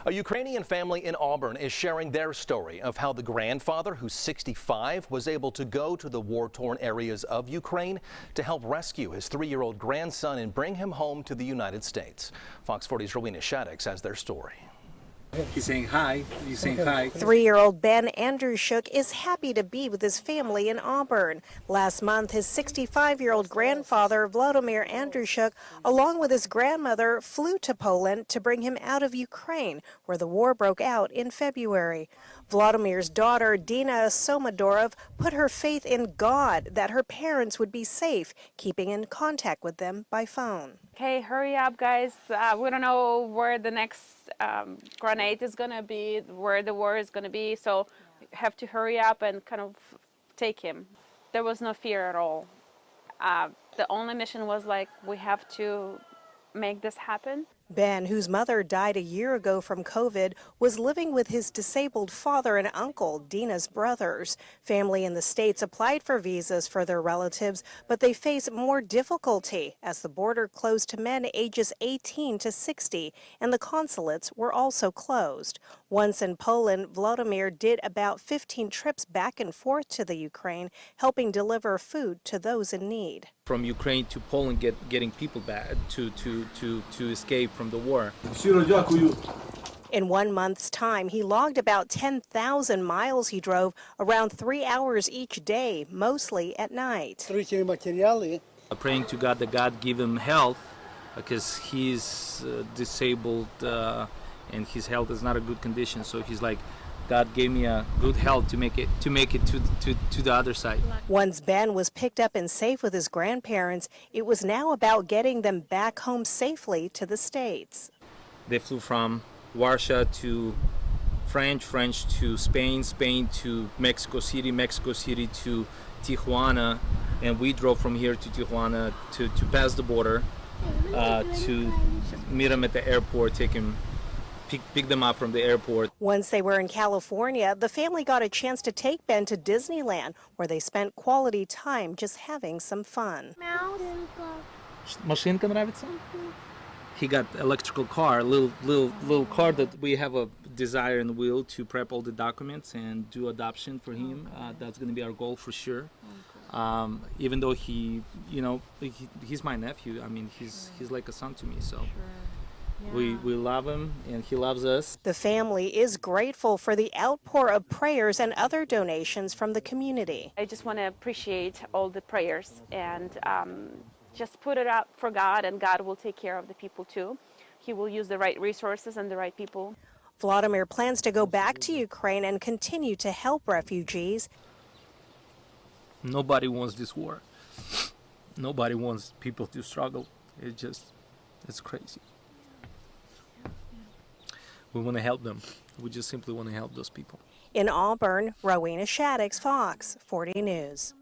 A Ukrainian family in Auburn is sharing their story of how the grandfather, who's 65, was able to go to the war-torn areas of Ukraine to help rescue his 3-year-old grandson and bring him home to the United States. Fox 40's Rowena Shaddix has their story. He's saying hi. He's saying hi. 3-year-old Ben Andrushuk is happy to be with his family in Auburn. Last month, his 65-year-old grandfather, Vladimir Andrushuk, along with his grandmother, flew to Poland to bring him out of Ukraine, where the war broke out in February. Vladimir's daughter, Dina Somadorov, put her faith in God that her parents would be safe, keeping in contact with them by phone. Okay, hurry up, guys. We don't know where the next grenade is going to be, where the war is going to be, so we have to hurry up and kind of take him. There was no fear at all. The only mission was like, we have to make this happen. Ben, whose mother died a year ago from COVID, was living with his disabled father and uncle, Dina's brothers. Family in the States applied for visas for their relatives, but they face more difficulty as the border closed to men ages 18 to 60, and the consulates were also closed. Once in Poland, Vladimir did about 15 trips back and forth to the Ukraine, helping deliver food to those in need. From Ukraine to Poland, getting people back to escape from the war. In 1 month's time, he logged about 10,000 miles he drove, around 3 hours each day, mostly at night. Praying to God that God give him health, because he's disabled and his health is not a good condition. So he's like, God gave me a good health to make it to the other side. Once Ben was picked up and safe with his grandparents, it was now about getting them back home safely to the States. They flew from Warsaw to French to Spain, Spain to Mexico City to Tijuana, and we drove from here to Tijuana to pass the border, to meet him at the airport, pick them up from the airport. Once they were in California, the family got a chance to take Ben to Disneyland, where they spent quality time just having some fun. Машинка нравится? He got electrical car, little car that we have a desire and will to prep all the documents and do adoption for him. That's going to be our goal for sure. Even though he's my nephew. I mean, he's like a son to me, so. We love him and he loves us. The family is grateful for the outpour of prayers and other donations from the community. I just want to appreciate all the prayers and just put it out for God, and God will take care of the people too. He will use the right resources and the right people. Vladimir plans to go back to Ukraine and continue to help refugees. Nobody wants this war. Nobody wants people to struggle. It's crazy. We want to help them. We just simply want to help those people. In Auburn, Rowena Shaddix, Fox 40 News.